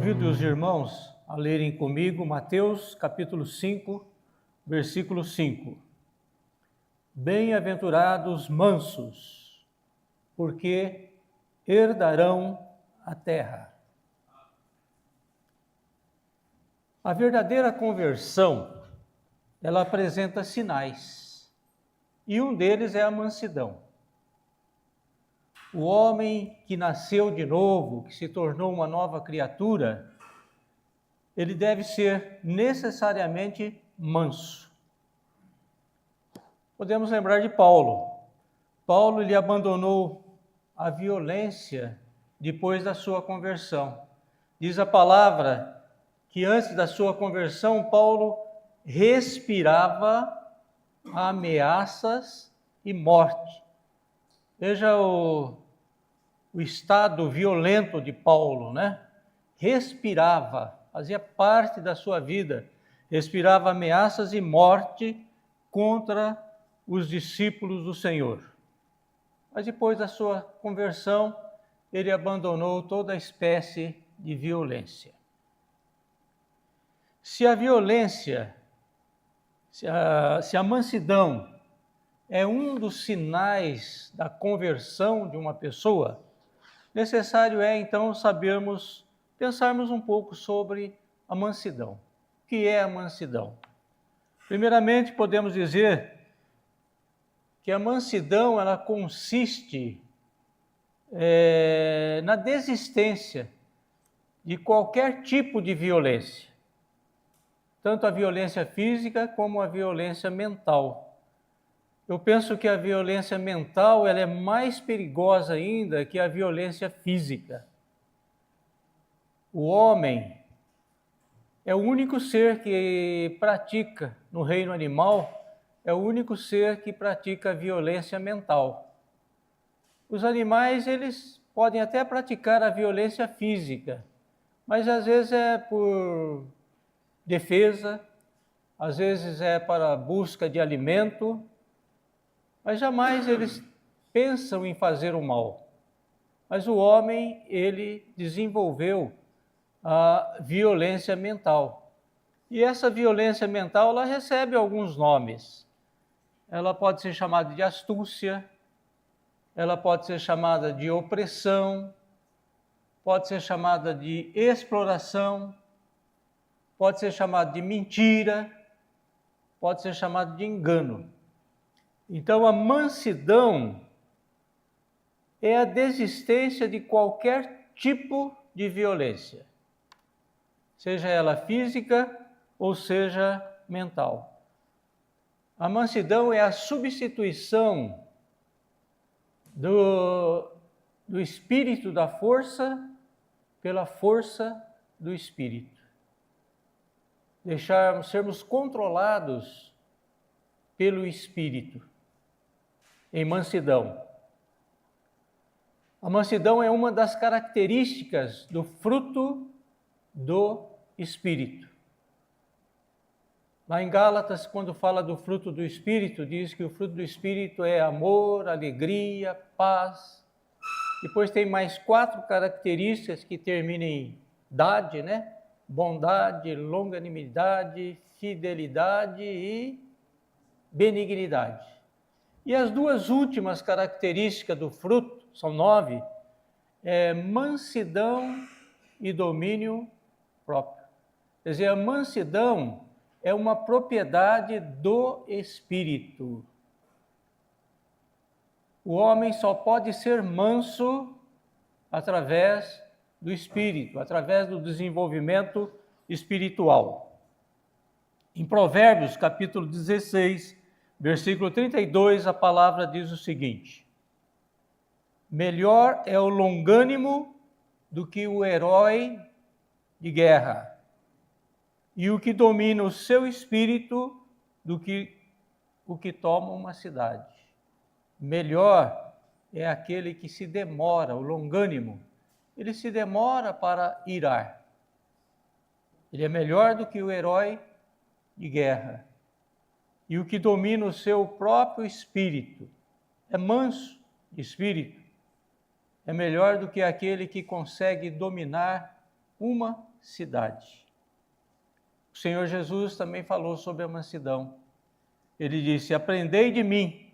Convido os irmãos a lerem comigo Mateus capítulo 5, versículo 5. Bem-aventurados mansos, porque herdarão a terra. A verdadeira conversão, ela apresenta sinais, e um deles é a mansidão. O homem que nasceu de novo, que se tornou uma nova criatura, ele deve ser necessariamente manso. Podemos lembrar de Paulo. Paulo, ele abandonou a violência depois da sua conversão. Diz a palavra que antes da sua conversão, Paulo respirava ameaças e morte. Veja o estado violento de Paulo, né? Respirava, fazia parte da sua vida, respirava ameaças e morte contra os discípulos do Senhor. Mas depois da sua conversão, ele abandonou toda espécie de violência. Se a violência, se a mansidão é um dos sinais da conversão de uma pessoa, necessário é, então, pensarmos um pouco sobre a mansidão. O que é a mansidão? Primeiramente, podemos dizer que a mansidão, ela consiste na desistência de qualquer tipo de violência, tanto a violência física como a violência mental. Eu penso que a violência mental ela é mais perigosa ainda que a violência física. O homem é o único ser que pratica, no reino animal, é o único ser que pratica a violência mental. Os animais, eles podem até praticar a violência física, mas às vezes é por defesa, às vezes é para busca de alimento, mas jamais eles pensam em fazer o mal. Mas o homem, ele desenvolveu a violência mental. E essa violência mental, ela recebe alguns nomes. Ela pode ser chamada de astúcia, ela pode ser chamada de opressão, pode ser chamada de exploração, pode ser chamada de mentira, pode ser chamada de engano. Então, a mansidão é a desistência de qualquer tipo de violência, seja ela física ou seja mental. A mansidão é a substituição do espírito da força pela força do espírito. Sermos controlados pelo espírito, em mansidão. A mansidão é uma das características do fruto do Espírito. Lá em Gálatas, quando fala do fruto do Espírito, diz que o fruto do Espírito é amor, alegria, paz. Depois tem mais 4 características que terminam em dade, né? Bondade, longanimidade, fidelidade e benignidade. E as 2 últimas características do fruto, são 9, é mansidão e domínio próprio. Quer dizer, a mansidão é uma propriedade do Espírito. O homem só pode ser manso através do Espírito, através do desenvolvimento espiritual. Em Provérbios, capítulo 16, versículo 32, a palavra diz o seguinte: melhor é o longânimo do que o herói de guerra, e o que domina o seu espírito do que o que toma uma cidade. Melhor é aquele que se demora, o longânimo, ele se demora para irar. Ele é melhor do que o herói de guerra. E o que domina o seu próprio espírito, é manso de espírito, é melhor do que aquele que consegue dominar uma mansidade. O Senhor Jesus também falou sobre a mansidão. Ele disse: aprendei de mim,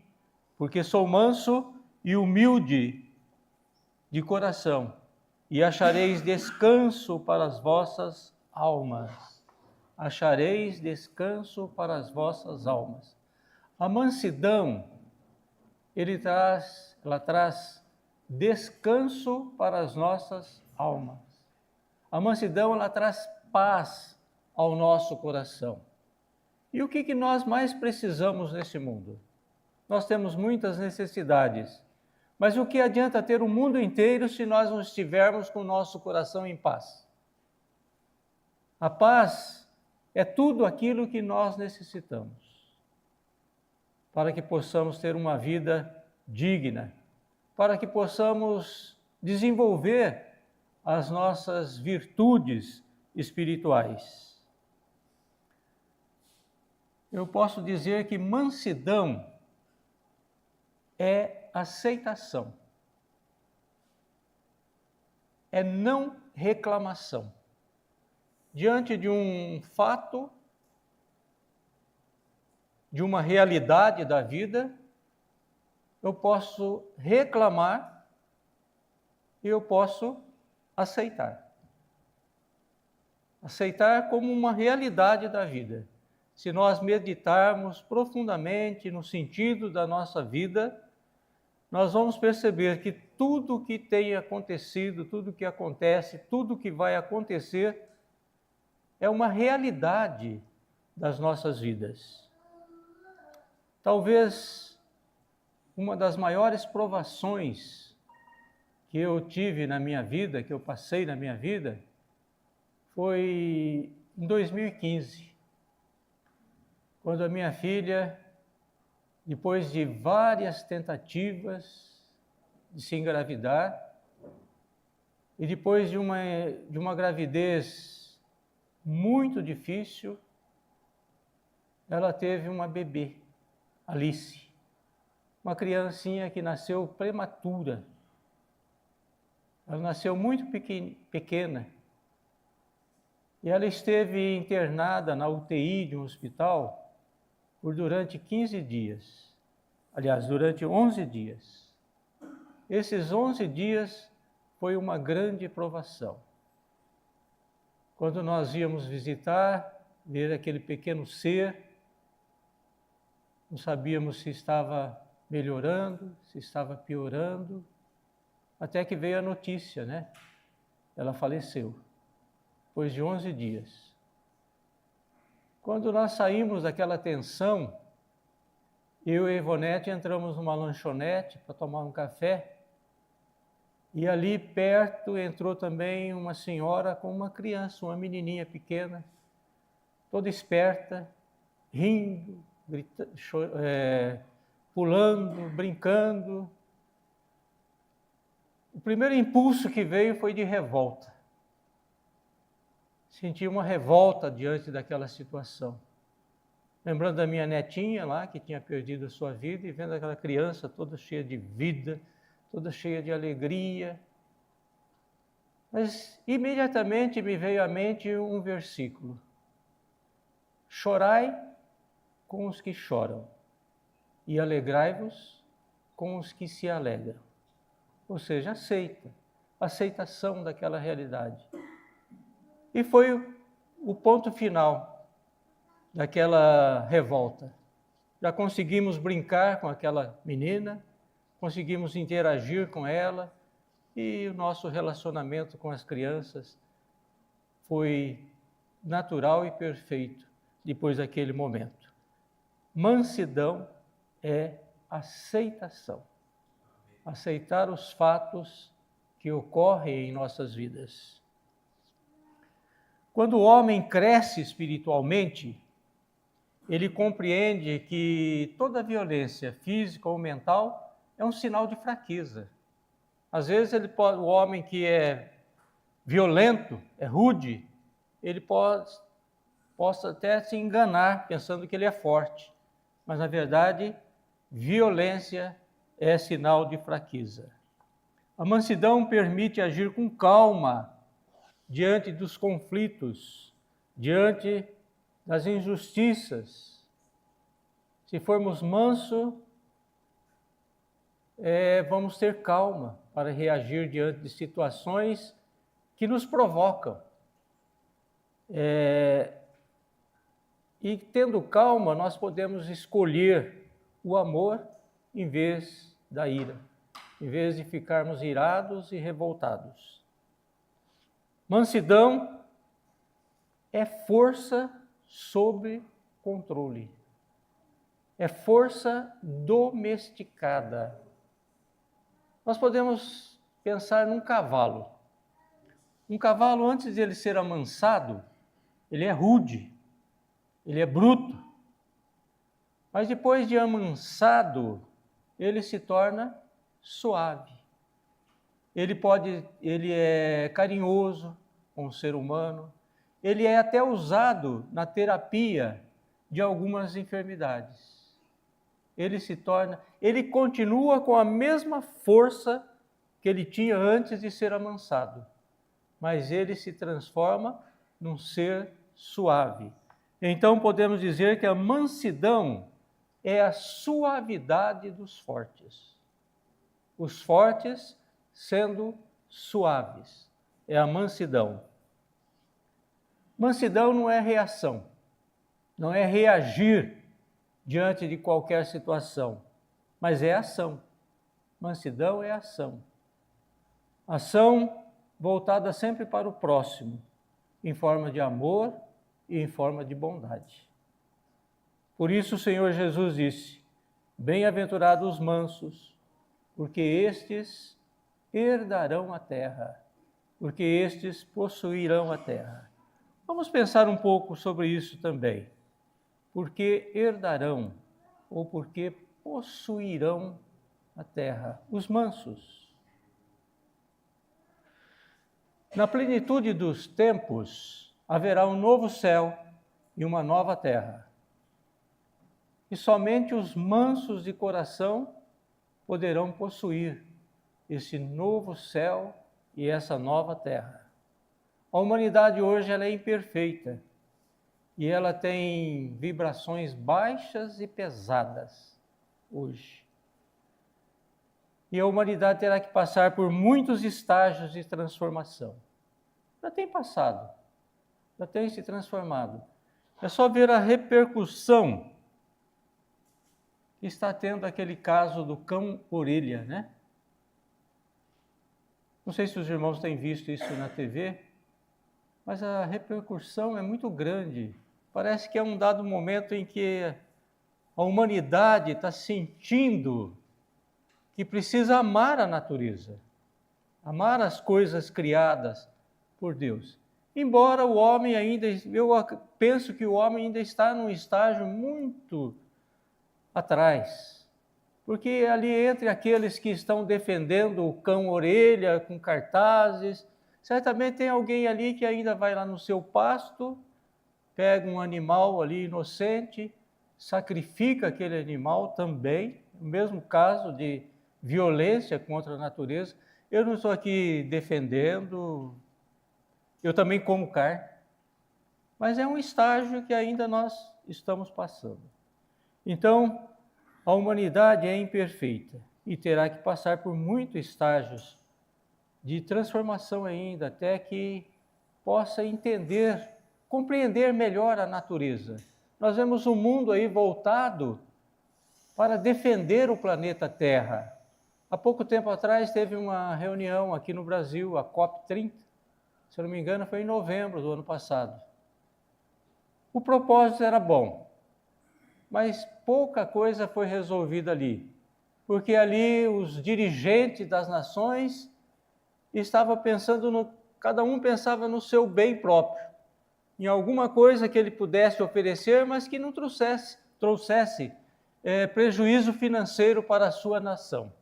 porque sou manso e humilde de coração, e achareis descanso para as vossas almas. Achareis descanso para as vossas almas. A mansidão, ela traz descanso para as nossas almas. A mansidão, ela traz paz ao nosso coração. E o que nós mais precisamos nesse mundo? Nós temos muitas necessidades, mas o que adianta ter o mundo inteiro se nós não estivermos com o nosso coração em paz? A paz é tudo aquilo que nós necessitamos para que possamos ter uma vida digna, para que possamos desenvolver as nossas virtudes espirituais. Eu posso dizer que mansidão é aceitação, é não reclamação. Diante de um fato, de uma realidade da vida, eu posso reclamar e eu posso aceitar. Aceitar como uma realidade da vida. Se nós meditarmos profundamente no sentido da nossa vida, nós vamos perceber que tudo o que tem acontecido, tudo o que acontece, tudo o que vai acontecer, é uma realidade das nossas vidas. Talvez uma das maiores provações que eu tive na minha vida, que eu passei na minha vida, foi em 2015, quando a minha filha, depois de várias tentativas de se engravidar, e depois de uma gravidez muito difícil, ela teve uma bebê, Alice, uma criancinha que nasceu prematura. Ela nasceu muito pequena. E ela esteve internada na UTI de um hospital durante 15 dias. Aliás, durante 11 dias. Esses 11 dias foi uma grande provação. Quando nós íamos visitar, ver aquele pequeno ser, não sabíamos se estava melhorando, se estava piorando, até que veio a notícia, né? Ela faleceu, depois de 11 dias. Quando nós saímos daquela tensão, eu e a Ivonete entramos numa lanchonete para tomar um café, e ali perto entrou também uma senhora com uma criança, uma menininha pequena, toda esperta, rindo, gritando, pulando, brincando. O primeiro impulso que veio foi de revolta. Senti uma revolta diante daquela situação. Lembrando da minha netinha lá, que tinha perdido a sua vida, e vendo aquela criança toda cheia de vida, toda cheia de alegria. Mas imediatamente me veio à mente um versículo: chorai com os que choram, e alegrai-vos com os que se alegram. Ou seja, aceitação daquela realidade. E foi o ponto final daquela revolta. Já conseguimos brincar com aquela menina, conseguimos interagir com ela, e o nosso relacionamento com as crianças foi natural e perfeito depois daquele momento. Mansidão é aceitação. Aceitar os fatos que ocorrem em nossas vidas. Quando o homem cresce espiritualmente, ele compreende que toda violência física ou mental é um sinal de fraqueza. Às vezes o homem que é violento, é rude, ele possa até se enganar pensando que ele é forte, mas na verdade, violência é sinal de fraqueza. A mansidão permite agir com calma diante dos conflitos, diante das injustiças. Se formos mansos, vamos ter calma para reagir diante de situações que nos provocam. E tendo calma, nós podemos escolher o amor em vez da ira, em vez de ficarmos irados e revoltados. Mansidão é força sob controle, é força domesticada. Nós podemos pensar num cavalo. Um cavalo, antes de ele ser amansado, ele é rude, ele é bruto. Mas depois de amansado, ele se torna suave. Ele é carinhoso com o ser humano. Ele é até usado na terapia de algumas enfermidades. Ele continua com a mesma força que ele tinha antes de ser amansado, mas ele se transforma num ser suave. Então podemos dizer que a mansidão é a suavidade dos fortes. Os fortes sendo suaves, é a mansidão. Mansidão não é reação, não é reagir diante de qualquer situação, mas é ação. Mansidão é ação. Ação voltada sempre para o próximo, em forma de amor e em forma de bondade. Por isso o Senhor Jesus disse: bem-aventurados os mansos, porque estes herdarão a terra, porque estes possuirão a terra. Vamos pensar um pouco sobre isso também. Por que herdarão ou por que possuirão a terra? Os mansos. Na plenitude dos tempos, haverá um novo céu e uma nova terra. E somente os mansos de coração poderão possuir esse novo céu e essa nova terra. A humanidade hoje ela é imperfeita e ela tem vibrações baixas e pesadas hoje. E a humanidade terá que passar por muitos estágios de transformação. Já tem passado, já tem se transformado. É só ver a repercussão que está tendo aquele caso do cão-orelha, né? Não sei se os irmãos têm visto isso na TV, mas a repercussão é muito grande. Parece que é um dado momento em que a humanidade está sentindo que precisa amar a natureza, amar as coisas criadas por Deus. Embora o homem eu penso que o homem ainda está num estágio muito atrás, porque ali entre aqueles que estão defendendo o cão-orelha com cartazes, certamente tem alguém ali que ainda vai lá no seu pasto, pega um animal ali inocente, sacrifica aquele animal também, no mesmo caso de violência contra a natureza. Eu não estou aqui defendendo, eu também como carne, mas é um estágio que ainda nós estamos passando. Então, a humanidade é imperfeita e terá que passar por muitos estágios de transformação ainda, até que possa entender, compreender melhor a natureza. Nós vemos um mundo aí voltado para defender o planeta Terra. Há pouco tempo atrás teve uma reunião aqui no Brasil, a COP30, se eu não me engano foi em novembro do ano passado. O propósito era bom, mas pouca coisa foi resolvida ali, porque ali os dirigentes das nações estavam pensando cada um pensava no seu bem próprio, em alguma coisa que ele pudesse oferecer, mas que não trouxesse prejuízo financeiro para a sua nação.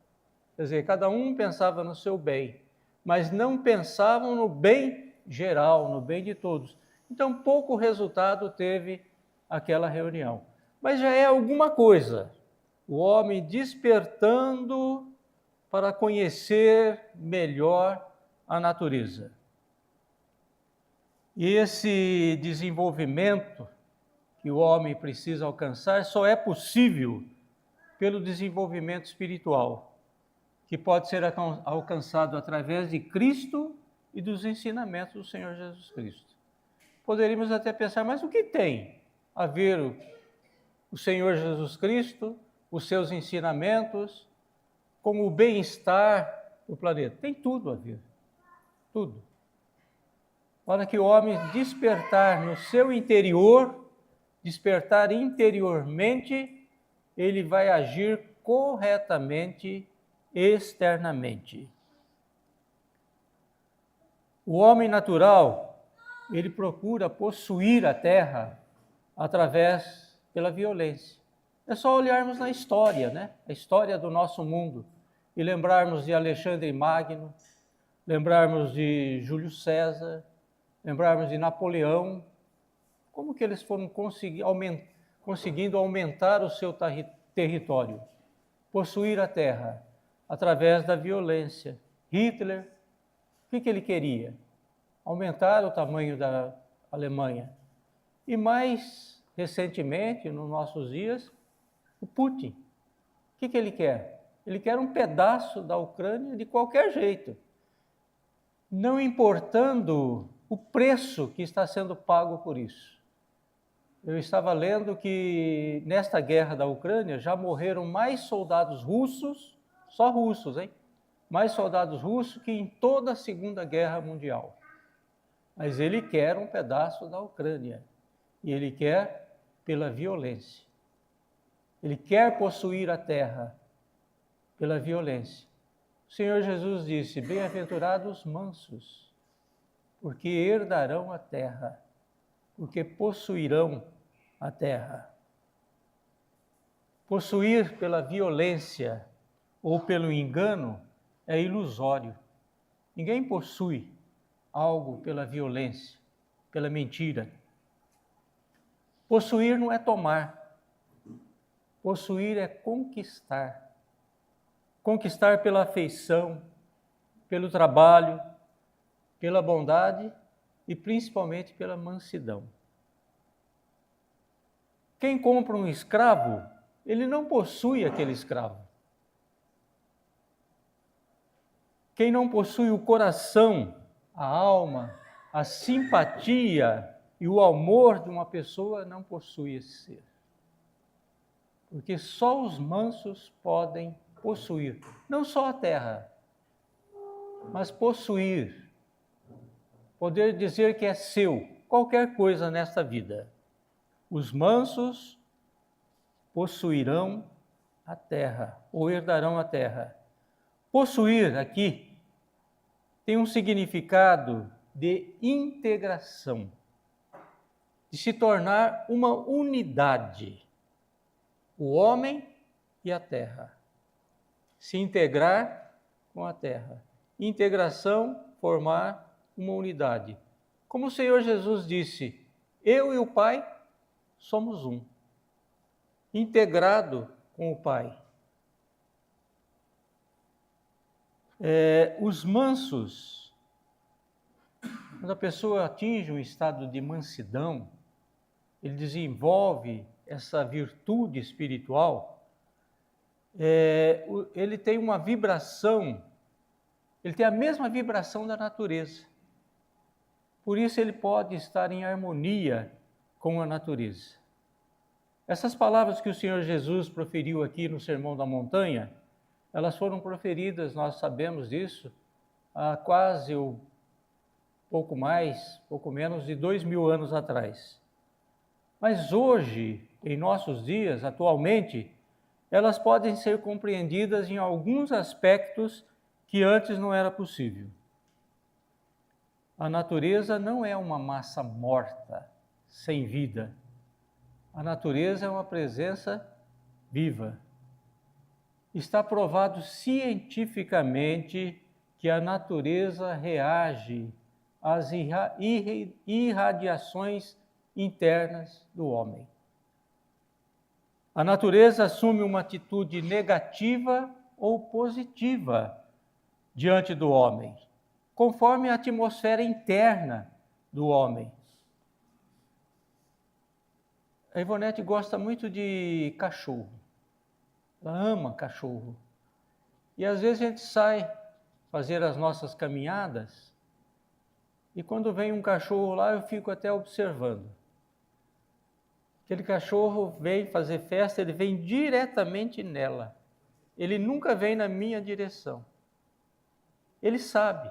Quer dizer, cada um pensava no seu bem, mas não pensavam no bem geral, no bem de todos. Então, pouco resultado teve aquela reunião. Mas já é alguma coisa, o homem despertando para conhecer melhor a natureza. E esse desenvolvimento que o homem precisa alcançar só é possível pelo desenvolvimento espiritual, que pode ser alcançado através de Cristo e dos ensinamentos do Senhor Jesus Cristo. Poderíamos até pensar, mas o que tem a ver o Senhor Jesus Cristo, os seus ensinamentos, com o bem-estar do planeta? Tem tudo a ver, tudo. Para que o homem despertar no seu interior, despertar interiormente, ele vai agir corretamente externamente. O homem natural, ele procura possuir a terra pela violência. É só olharmos na história, né? A história do nosso mundo e lembrarmos de Alexandre Magno, lembrarmos de Júlio César, lembrarmos de Napoleão, como que eles foram conseguindo aumentar o seu território, possuir a terra, através da violência. Hitler, o que ele queria? Aumentar o tamanho da Alemanha. E mais recentemente, nos nossos dias, o Putin. O que ele quer? Ele quer um pedaço da Ucrânia de qualquer jeito, não importando o preço que está sendo pago por isso. Eu estava lendo que nesta guerra da Ucrânia já morreram mais soldados russos, só russos, hein? Mais soldados russos que em toda a Segunda Guerra Mundial. Mas ele quer um pedaço da Ucrânia. E ele quer pela violência. Ele quer possuir a terra pela violência. O Senhor Jesus disse, bem-aventurados mansos, porque herdarão a terra, porque possuirão a terra. Possuir pela violência ou pelo engano é ilusório. Ninguém possui algo pela violência, pela mentira. Possuir não é tomar. Possuir é conquistar. Conquistar pela afeição, pelo trabalho, pela bondade e principalmente pela mansidão. Quem compra um escravo, ele não possui aquele escravo. Quem não possui o coração, a alma, a simpatia e o amor de uma pessoa, não possui esse ser. Porque só os mansos podem possuir, não só a terra, mas possuir, poder dizer que é seu, qualquer coisa nesta vida. Os mansos possuirão a terra, ou herdarão a terra. Possuir aqui tem um significado de integração, de se tornar uma unidade, o homem e a terra. Se integrar com a terra. Integração, formar uma unidade. Como o Senhor Jesus disse, eu e o Pai somos um. Integrado com o Pai. Os mansos, quando a pessoa atinge um estado de mansidão, ele desenvolve essa virtude espiritual, ele tem uma vibração, ele tem a mesma vibração da natureza. Por isso ele pode estar em harmonia com a natureza. Essas palavras que o Senhor Jesus proferiu aqui no Sermão da Montanha, elas foram proferidas, nós sabemos disso, há quase pouco menos de 2000 anos atrás. Mas hoje, em nossos dias, atualmente, elas podem ser compreendidas em alguns aspectos que antes não era possível. A natureza não é uma massa morta, sem vida. A natureza é uma presença viva. Está provado cientificamente que a natureza reage às irradiações internas do homem. A natureza assume uma atitude negativa ou positiva diante do homem, conforme a atmosfera interna do homem. A Ivonete gosta muito de cachorro. Ela ama cachorro. E às vezes a gente sai fazer as nossas caminhadas e quando vem um cachorro lá eu fico até observando. Aquele cachorro vem fazer festa, ele vem diretamente nela. Ele nunca vem na minha direção. Ele sabe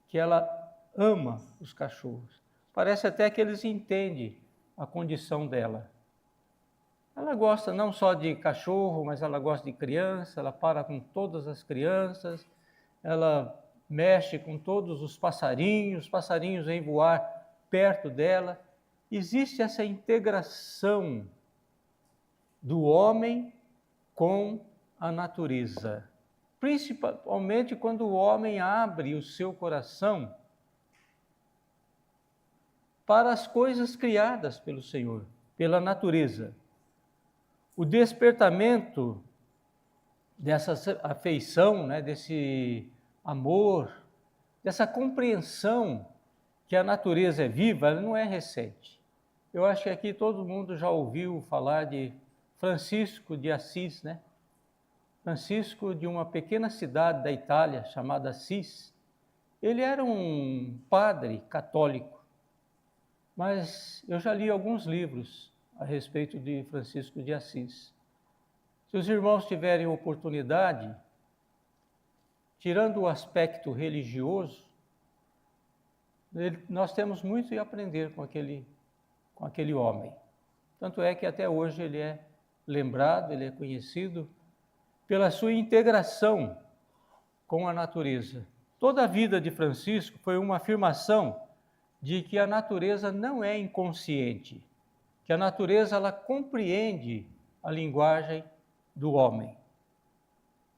que ela ama os cachorros. Parece até que eles entendem a condição dela. Ela gosta não só de cachorro, mas ela gosta de criança, ela para com todas as crianças, ela mexe com todos os passarinhos vêm voar perto dela. Existe essa integração do homem com a natureza, principalmente quando o homem abre o seu coração para as coisas criadas pelo Senhor, pela natureza. O despertamento dessa afeição, desse amor, dessa compreensão que a natureza é viva, ela não é recente. Eu acho que aqui todo mundo já ouviu falar de Francisco de Assis, Francisco, de uma pequena cidade da Itália chamada Assis. Ele era um padre católico, mas eu já li alguns livros a respeito de Francisco de Assis. Se os irmãos tiverem oportunidade, tirando o aspecto religioso, nós temos muito a aprender com aquele homem. Tanto é que até hoje ele é lembrado, ele é conhecido pela sua integração com a natureza. Toda a vida de Francisco foi uma afirmação de que a natureza não é inconsciente, que a natureza ela compreende a linguagem do homem,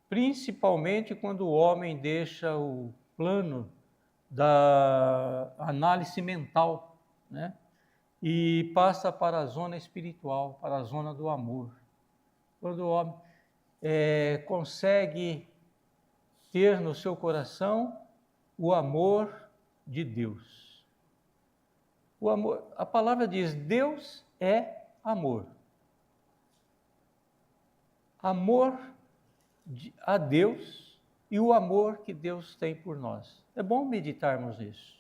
principalmente quando o homem deixa o plano da análise mental, e passa para a zona espiritual, para a zona do amor. Quando o homem consegue ter no seu coração o amor de Deus. O amor, a palavra diz, Deus é amor. Amor a Deus e o amor que Deus tem por nós. É bom meditarmos nisso.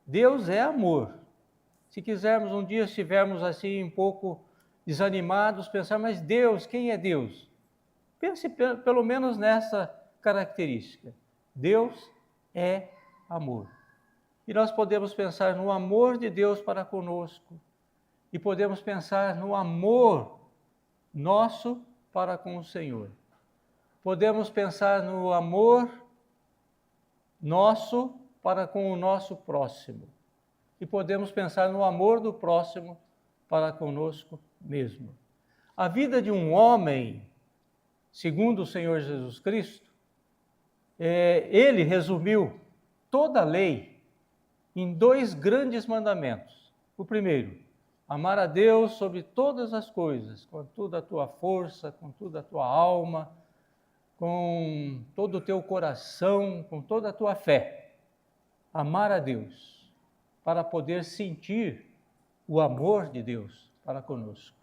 Deus é amor. Se quisermos um dia, estivermos assim um pouco desanimados, pensar, mas Deus, quem é Deus? Pense pelo menos nessa característica. Deus é amor. E nós podemos pensar no amor de Deus para conosco e podemos pensar no amor nosso para com o Senhor. Podemos pensar no amor nosso para com o nosso próximo. E podemos pensar no amor do próximo para conosco mesmo. A vida de um homem, segundo o Senhor Jesus Cristo, ele resumiu toda a lei em 2 grandes mandamentos. O primeiro, amar a Deus sobre todas as coisas, com toda a tua força, com toda a tua alma, com todo o teu coração, com toda a tua fé. Amar a Deus, para poder sentir o amor de Deus para conosco.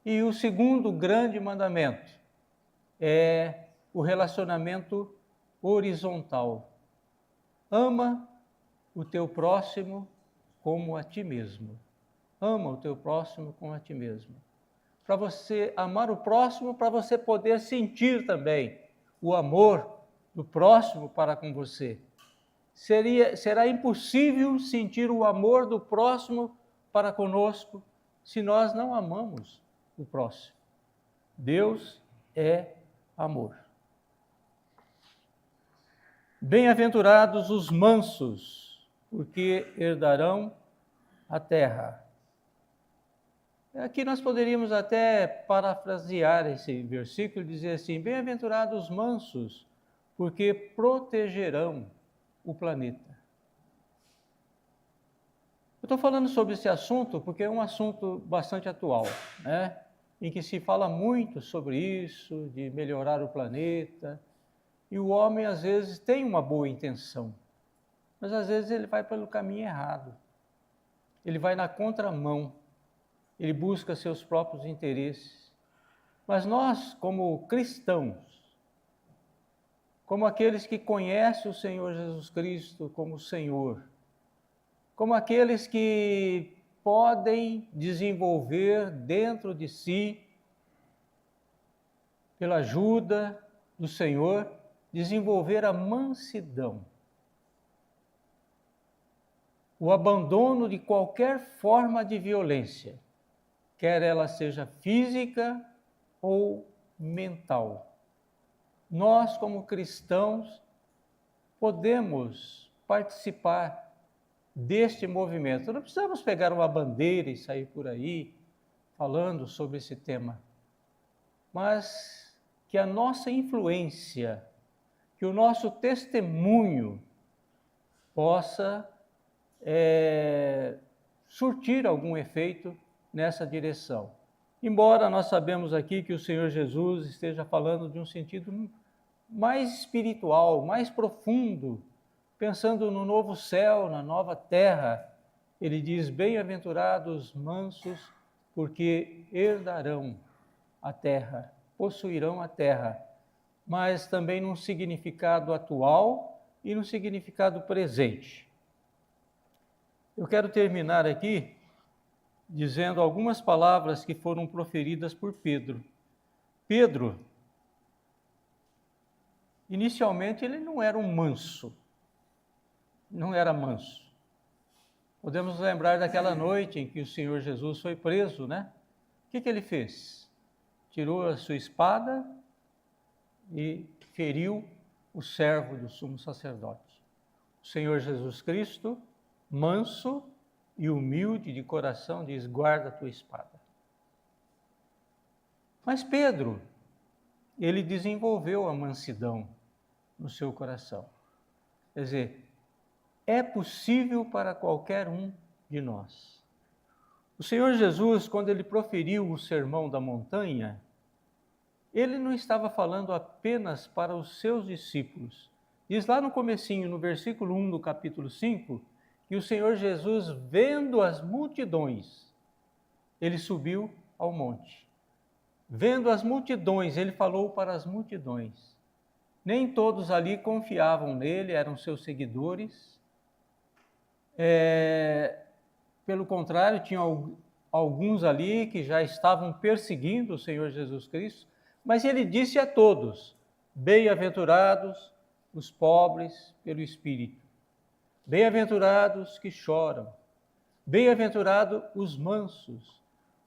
E o segundo grande mandamento é o relacionamento horizontal. Ama o teu próximo como a ti mesmo. Ama o teu próximo como a ti mesmo. Para você amar o próximo, para você poder sentir também o amor do próximo para com você. Será impossível sentir o amor do próximo para conosco se nós não amamos o próximo. Deus é amor. Bem-aventurados os mansos, porque herdarão a terra. Aqui nós poderíamos até parafrasear esse versículo e dizer assim, bem-aventurados os mansos, porque protegerão o planeta. Eu estou falando sobre esse assunto porque é um assunto bastante atual, em que se fala muito sobre isso, de melhorar o planeta, e o homem às vezes tem uma boa intenção, mas às vezes ele vai pelo caminho errado. Ele vai na contramão, ele busca seus próprios interesses. Mas nós, como cristãos, como aqueles que conhecem o Senhor Jesus Cristo como Senhor, como aqueles que podem desenvolver dentro de si, pela ajuda do Senhor, desenvolver a mansidão, o abandono de qualquer forma de violência, quer ela seja física ou mental. Nós, como cristãos, podemos participar deste movimento. Não precisamos pegar uma bandeira e sair por aí falando sobre esse tema, mas que a nossa influência, que o nosso testemunho possa surtir algum efeito nessa direção. Embora nós sabemos aqui que o Senhor Jesus esteja falando de um sentido mais espiritual, mais profundo, pensando no novo céu, na nova terra, ele diz: bem-aventurados mansos, porque herdarão a terra, possuirão a terra, mas também num significado atual e num significado presente. Eu quero terminar aqui dizendo algumas palavras que foram proferidas por Pedro. Pedro, inicialmente, ele não era um manso, não era manso. Podemos lembrar daquela noite em que o Senhor Jesus foi preso, né? O que ele fez? Tirou a sua espada e feriu o servo do sumo sacerdote. O Senhor Jesus Cristo, manso e humilde de coração, diz: guarda a tua espada. Mas Pedro, ele desenvolveu a mansidão no seu coração. Quer dizer, é possível para qualquer um de nós. O Senhor Jesus, quando ele proferiu o Sermão da Montanha, ele não estava falando apenas para os seus discípulos. Diz lá no comecinho, no versículo 1 do capítulo 5, que o Senhor Jesus, vendo as multidões, ele subiu ao monte. Vendo as multidões, ele falou para as multidões. Nem todos ali confiavam nele, eram seus seguidores. Pelo contrário, tinham alguns ali que já estavam perseguindo o Senhor Jesus Cristo, mas ele disse a todos: bem-aventurados os pobres pelo Espírito, bem-aventurados que choram, bem-aventurados os mansos,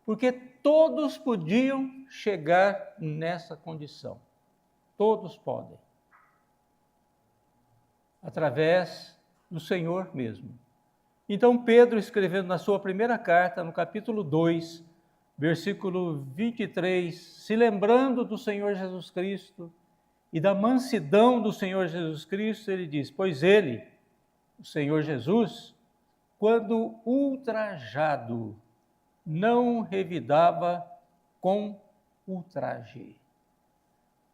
porque todos podiam chegar nessa condição. Todos podem, através do Senhor mesmo. Então Pedro, escrevendo na sua primeira carta, no capítulo 2, versículo 23, se lembrando do Senhor Jesus Cristo e da mansidão do Senhor Jesus Cristo, ele diz: pois ele, o Senhor Jesus, quando ultrajado, não revidava com ultraje.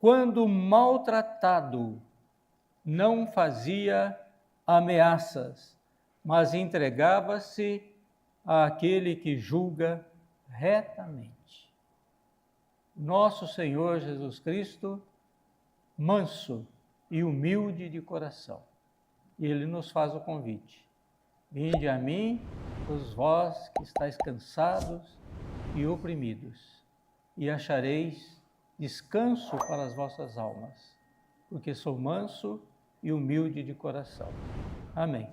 Quando maltratado, não fazia ameaças, mas entregava-se àquele que julga retamente. Nosso Senhor Jesus Cristo, manso e humilde de coração. E ele nos faz o convite: vinde a mim, todos vós que estáis cansados e oprimidos, e achareis descanso para as vossas almas, porque sou manso e humilde de coração. Amém.